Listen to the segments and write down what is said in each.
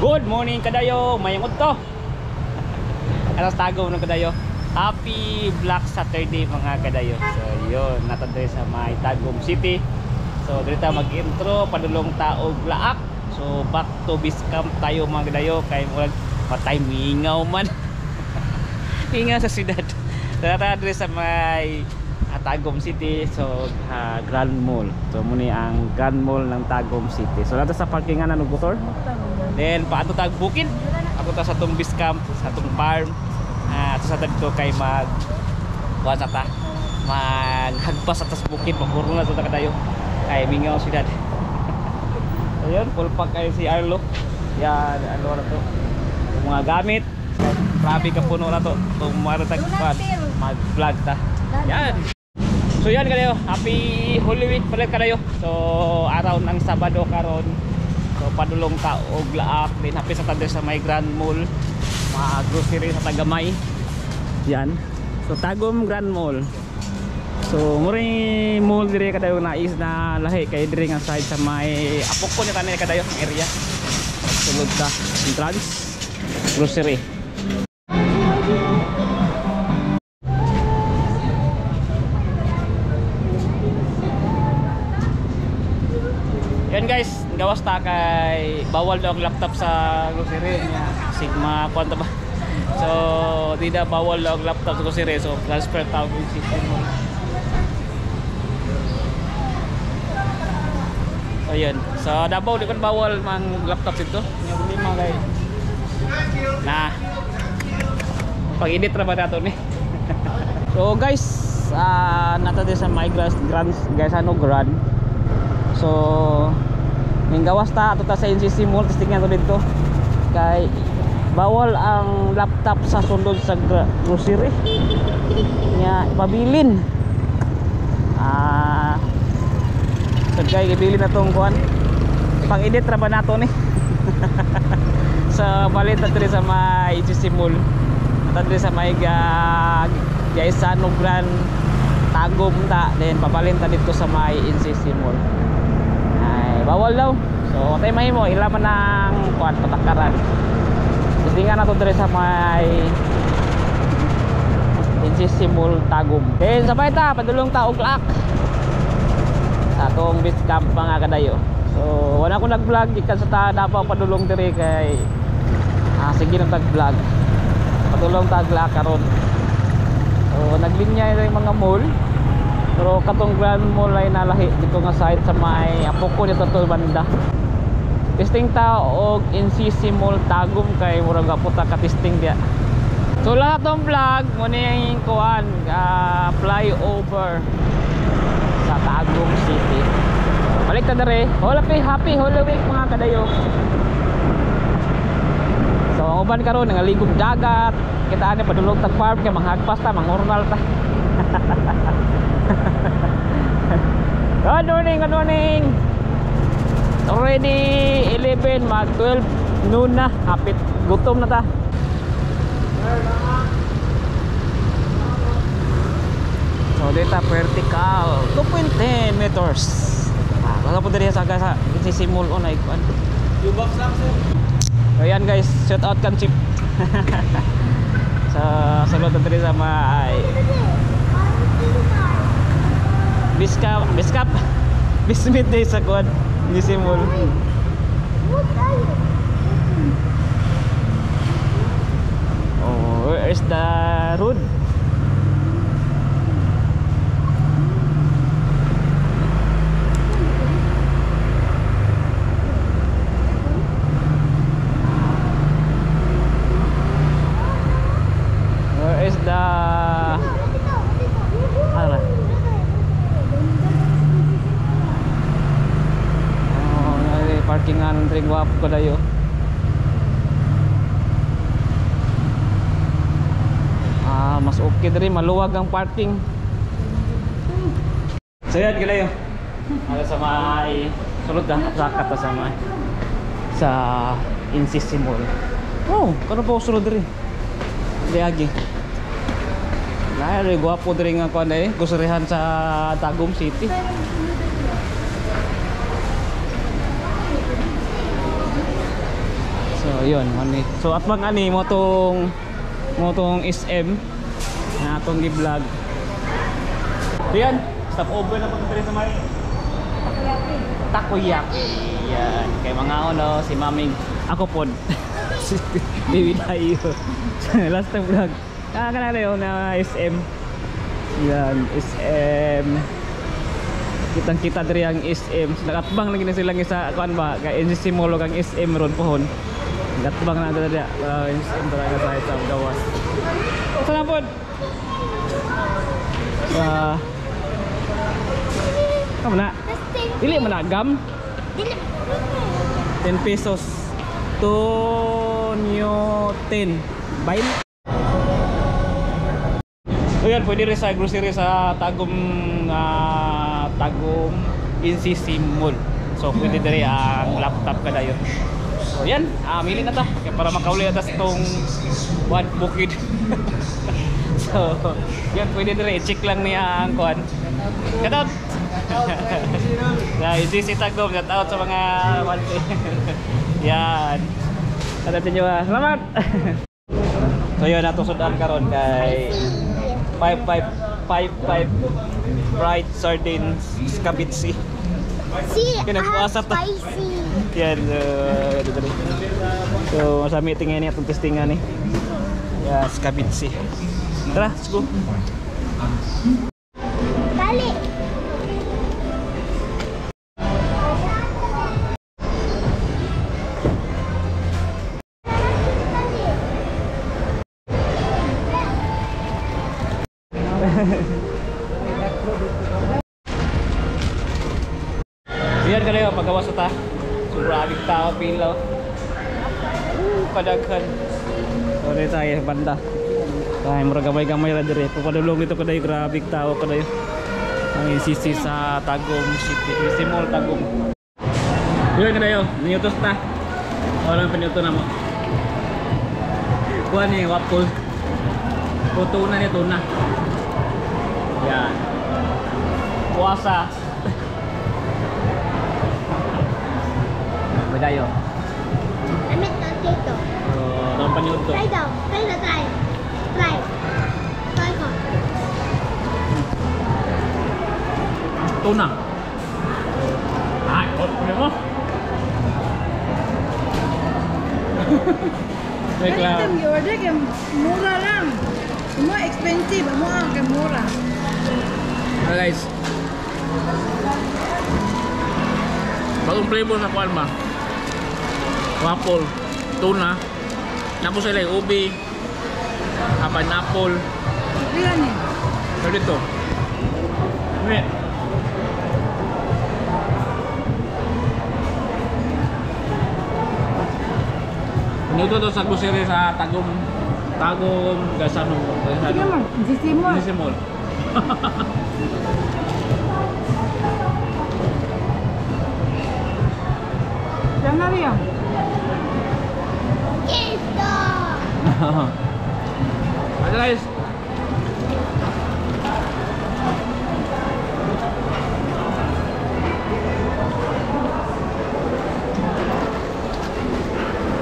Good morning kadayo, mayangod to. Alas tago ng kadayo. Happy Black Saturday mga kadayo. So yun, natanday sa may Tagum City. So dito mag-intro, padulong taog laak. So back to base camp tayo mga kadayo. Kaya murag patay mingaw man. Ingaw sa siyudad. Dito sa may Tagum City. So Grand Mall. So muna ang Grand Mall ng Tagum City. So dito sa parkingan ng motor. Then paadto tag bukid. Ako ta sa tong base camp, sa tong farm. At sa dito kay mag wasa ta. Maghagpas atas bukid, pagpuro na to ta kadayo. Kay mingaw siyudad. Ayun, full pack kay si Arlo. Yan, ano na to. Yung mga gamit. Grabe ka puno na to. Itong maratag mag-vlog ta. Yan. So yan kadayo, happy Holy Week pala kadayo. So araw ng Sabado karon. So padulong ta og laak din happy sa tader sa may Grand Mall. Mga grocery sa Tagamay. Yan. So Tagum Grand Mall. So muri mall dire kadayo na is na lahi kay dire nga side sa may apoko ni tanan kadayo area. Sulod ta entrance grocery. Yan guys, gawas ta kay bawal daw ang laptop sa grocery niya. Sigma kwanta ba? So, di na bawal daw ang laptop sa grocery. So, transfer tawag yung system mo. So, yun. So, Davao, di ko bawal mang laptop dito. Yung lima kay na pag-edit na ba nato ni? So, guys, nato din sa my guys ano Grand. So minggawas ta ato ta sa NCC Mall testingan to dito kay bawal ang laptop sa sundod sa grocery nya pabilin. So kay ibilin na tong kuan pang edit ra ba nato ni. Sa balit diri sa may NCC Mall at diri sa may Gaisano Grand Tagum ta then pabalin ta dito sa may NCC Mall. Bawal daw. So tayo mahimo ilaman ng kuan patakaran. Kasi nga nato dire sa may NCC Mall Tagum. Then sabay ta padulong ta og laak sa atong base camp mga kadayo. So wala ko nag-vlog gikan sa ta Davao padulong dire kay sige nang tag-vlog. Padulong ta og laak karon. So naglinya yung mga mall. Pero katong Grand Mall ay nalahi dito nga side sa may apoko dito tol banda. Testing ta og NCC Mall Tagum kay murag puta ka testing dia. So lahat ng vlog mo ni yung kuan flyover sa Tagum City. Balik ta dere. Happy Holy Week mga kadayo. So ang uban karon nangaligog dagat. Kita ani padulong tag farm kay manghagpas ta mangurnal ta. Good morning. Already 11 mag 12 noon na. Hapit gutom na ta. So dito vertical 2.10 meters. Wala po diri sa NCC Mall on ay kuan. Yung box lang sir. So yan guys, shout out kan chip. Sa salud diri sa may Biskap Bismit day sa kuan NCC Mall. Oh, where is the road? Where is the parkingan ng guwapo ko dayo. Mas okay diri maluwag ang parking. So yan kalayo. Ala sa may sulod na sakat ta sa may sa NCC Mall. Oh, kano po sulod diri? Diagi. Nay guwapo diri nga kuan dai, gusurihan sa Tagum City. So So yun, money. So at bang ani mo tong SM na atong gi-vlog. Diyan, stop over na pagkatiri sa may takoyaki. Yan, kay mga ano si Maming ako pod. Baby tayo. Last time vlog. Kanala yun na SM. Yan, SM. Kitang-kita diri ang SM. Nakatbang lagi na silang isa kuan ba, kay NCC Mall ang SM ron pohon. Nakatbang na diri SM talaga sa gawas. Sana pod. Kamu na? Dili man na gam. 10 pesos. Tonyo 10. Bail. So yan, pwede rin sa grocery sa Tagum NCC Mall. So pwede rin ang laptop kada yun. So yan, mili na ta para makauli na ta sa itong one bukid. So yan, pwede rin i-check lang niya ang kuhan. Shout out! NCC Tagum, shout out sa mga yan. Shout out sa inyo. Salamat! So yun, natusudan karon kay 55 fried sardines scabitsi. Spicy. Yan, so sa meeting ini atong testingan ni. Ya, scabitsi. Tara, let's go. Dali. Diyan kayo paggawas ta. Sobra abig tao pila. Kadaghan. So dito tayo sa banda. Kaya mura gamay-gamay ra dire. Papadulong dito kada grabe tao kada. Ang NCC sa Tagum City, NCC Mall Tagum. Diyan kayo, minutos ta. Wala pa nito na mo. Kuha ni waffle. Tuna ni tuna. Yan. Puasa. Dayo. Amit na dito. Daw panyud to. Try daw. Try. Try ko. Tuna. Kot mo. Anytime you order, mura lang. Semua expensive, semua murah. Guys. Bagong flavor sa kuan ba? Waffle, tuna, tapos sila yung ubi, pineapple. Ilan ni? Pero dito. Wait. Minuto to sa grocery sa Tagum Gasano. Sige mo, sisimol. Sisimol. Jangan rin. Ito. Ayo guys.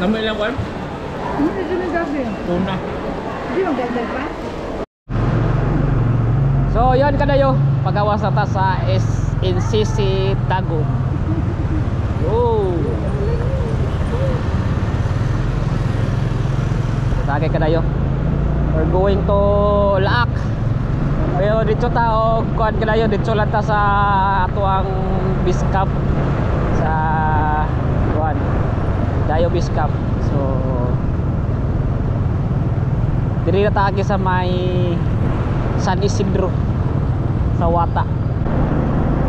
Nama ilang kan? Ini jenis gabi. Tuna. Di mo gabi pa? So yon kadayo pagawas na ta sa NCC Tagum. Oh. Sagay kadayo. We're going to Laak. Pero dito ta og kuan kadayo dito lang ta sa atuang Biskap sa kuan. Dayo Biskap. So diri na ta sa may San Isidro sa Wata.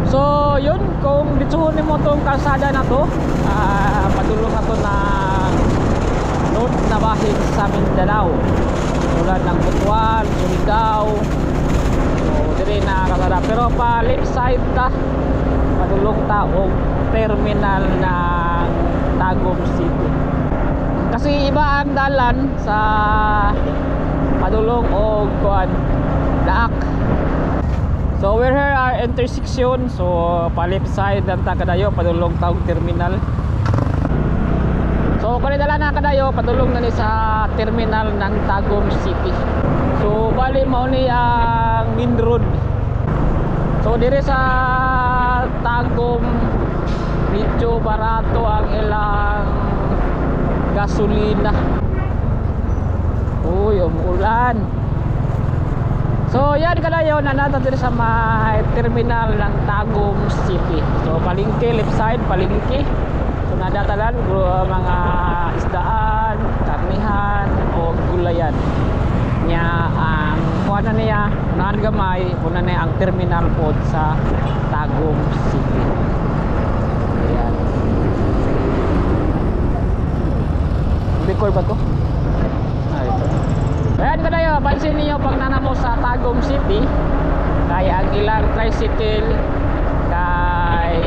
So yun, kung dito mo tong kalsada na to, padulong na to na north na bahig sa Mindanao, tulad ng Butuan, Surigao. So diri na kalsada, pero pa left side ta padulong ta og terminal ng Tagum City. Kasi iba ang dalan sa padulong og kuan Laak. So we're here our intersection. So palip side ang takadayo padulong taog terminal. So So kung dala na kadayo padulong na ni sa terminal ng Tagum City. So bali mao ni ang main road. So dire sa Tagum medyo barato ang ilang gasolina. Uy, umulan. So yan kadayo na natin dire sa may terminal ng Tagum City. So palengke left side, palengke. So nadatalan mga isdaan, karnihan o gulayan. Nya ang kuana niya naan gamay una na ang terminal po sa Tagum City. Ayan. Record ba to? Ay, ito. Ayan ka tayo, pansin niyo pag nanamo sa Tagum City, kaya ang ilang tricycle kay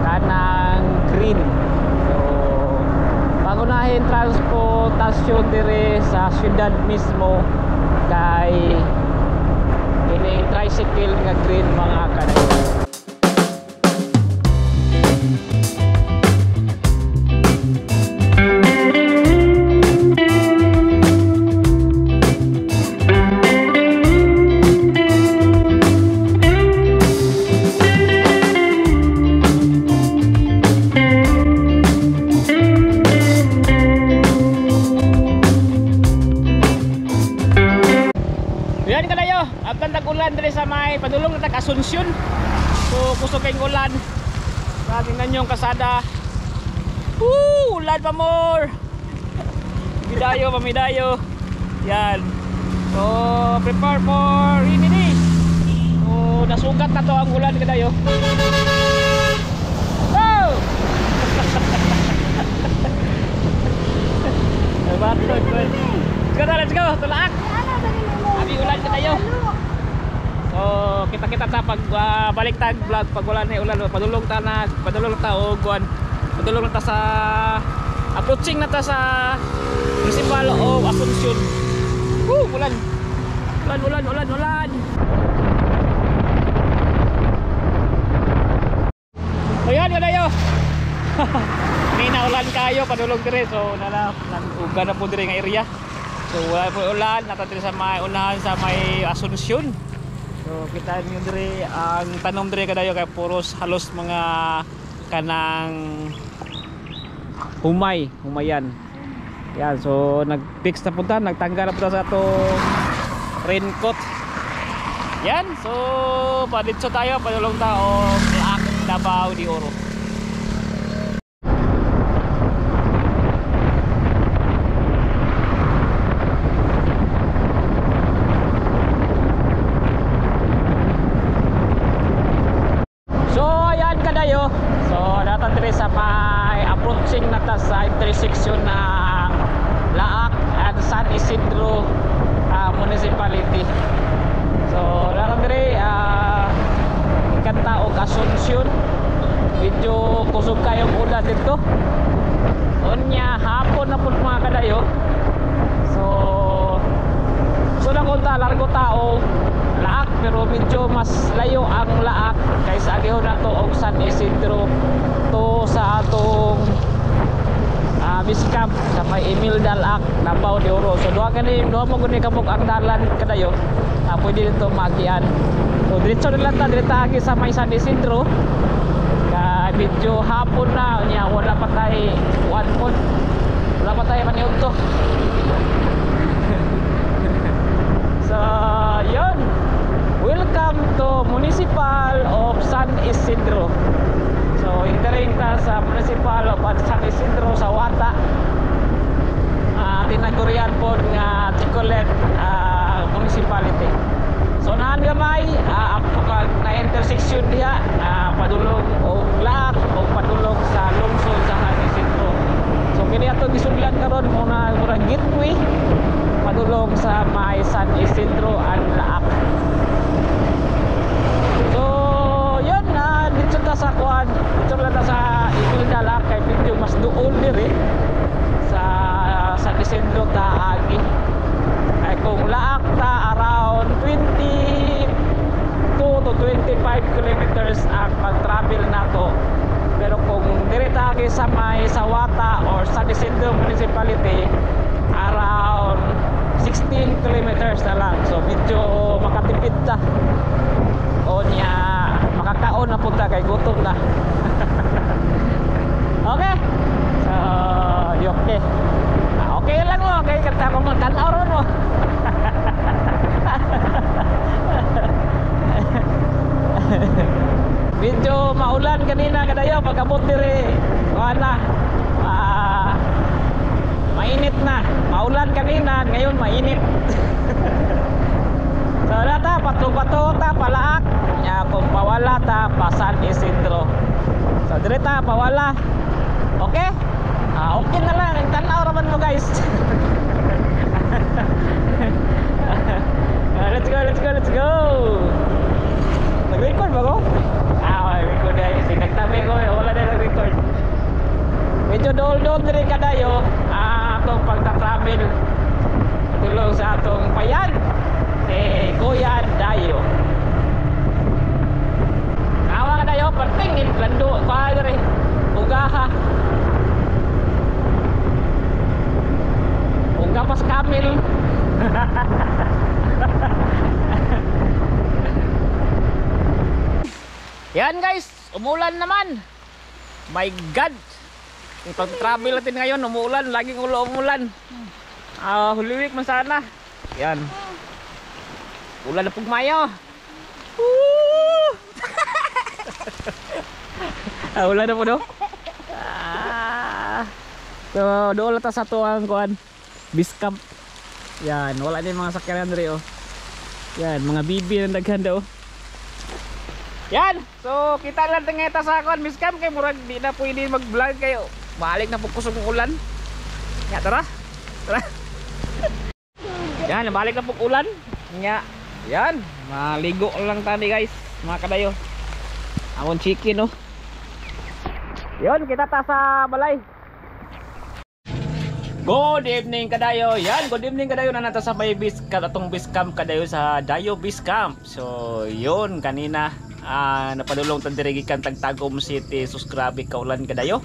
kanang green. So pangunahin transportasyon dire sa syudad mismo kay ini tricycle nga green mga kadayo. Ulan diri sa may padulong na tag-Asunsyon. So kusog kay ulan. Tingnan niyo ang kasada. Ulan pa more. Midayo pa midayo. Yan. So prepare for ini ni. So nasugat na to ang ulan kadayo. Go! Let's go. Tulaak. Abi ulan kadayo. So kita-kita ta pag baliktad vlog pag wala na ulan padulong ta og kuan padulong ta sa approaching na ta sa municipal of Asunsyon. Ulan. So yan kadayo. May naulan kayo padulong dire so uga na po dire nga area. So wala po ulan nata dire sa may unahan sa may Asunsyon. So kita niyo dire ang tanom dire kadayo kay puros halos mga kanang humayan. Yan so nag-fix na punta, nagtanggal na punta sa atong raincoat. Yan so paditso tayo padulong ta og Laak Davao de Oro. So datan dire sa may approaching na ta sa intersection ng Laak at San Isidro Municipality. So datan dire Kanta og Asunsyon. Medyo kusog kayong ulan dito. Unya hapon na pud mga kadayo. So na kunta largo tao Laak pero medyo mas layo ang Laak kaysa agihon nato og San Isidro to sa atong Biscap sa may Imelda Laak Davao de Oro. So duha mo guni kabuk ang dalan kadayo. Pwede dito magian. So diretso nila ta agi sa may San Isidro. Kay medyo hapon na nya wala pa tay wala pa tay maniud to. So yun. Welcome to Municipal of San Isidro. So entering ta sa Municipal of San Isidro sa Wata. Tinagurian po nga Ticolet Municipality. So naan gamay na intersection diha padulong og Laak o padulong sa lungsod sa San Isidro. So kini ato gisudlan karon muna gateway padulong sa may San Isidro and Laak. So yun dito ta sa kuan dito lang ta sa Imelda Laak kay medyo mas duol diri sa San Isidro ta agi. Ay kung Laak ta around 22 to 25 kilometers ang pag-travel nato Pero kung direta kayo sa may Sawata or San Isidro Municipality, around 16 kilometers na lang. So medyo makatipid ta. O niya makakaon na punta kay gutom na. Okay. So okay. Okay lang mo kay kanta ko mo tanaw ron mo. Medyo maulan kanina kadayo pagabot diri. Wala. Mainit na. Maulan kanina, ngayon mainit. So data pato-pato ta palaak. Nya kung pawala ta San Isidro. So diri ta pawala. Okay? Okay na lang. Tanaw raman mo guys. Let's go, let's go, let's go. Nag-record ba ko? Nag-record ay. Sinagtabi ko. Wala na nag-record. Medyo dol-dol rin kadayo atong pagta-travel tulong sa atong payan si Kuya Dayo. Awa kadayo pertingin lando padre ugaha uga pas kamil. Yan guys, umulan naman. My God. Yung pag-travel natin ngayon, umuulan, laging umulan. Holy Week man sana. Yan. Ulan na pugmayo. Ulan na po do. So, doon lang sa tuwang kuhan. Biscamp. Yan, wala din mga sakyanan rin oh. Yan, mga bibi na daghan daw. Yan, so kita lang tingeta sa kuhan Biscamp kay murag di na pwede mag-vlog kayo. Balik na po kusog ng ulan. Nga, tara. Tara. Yan, balik na po ulan. Nga, yan. Maligo lang tadi guys. Mga kadayo. Amon chicken oh. Yon, kita ta sa balay. Good evening kadayo. Yan, good evening kadayo na nata sa may atong Biscamp kadayo sa Dayo Biscamp. So, yon kanina napadulong ta diri gikan Tagtagum City. Sus grabe kaulan kadayo.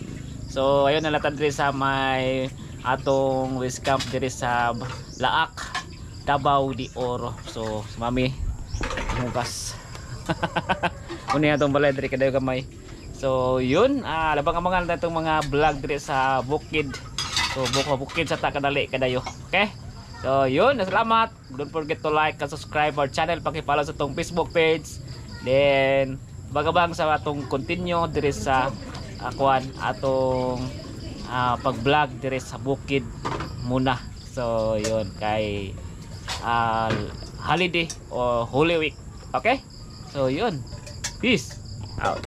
So ayun nalatad diri sa may atong Biscamp diri sa Laak, Davao de Oro. So mami bukas. Uni atong balay diri kadayo gamay. So yun, labang-abangan natin itong mga vlog diri sa Bukid. So Bukid sa Takadali kadayo. Okay? So yun, salamat. Don't forget to like and subscribe our channel, paki-follow sa itong Facebook page. Then bagabang sa atong continue diri sa akuan atong pag-vlog dire sa Bukid muna. So yun kay holiday o Holy Week. Okay? So yun. Peace out.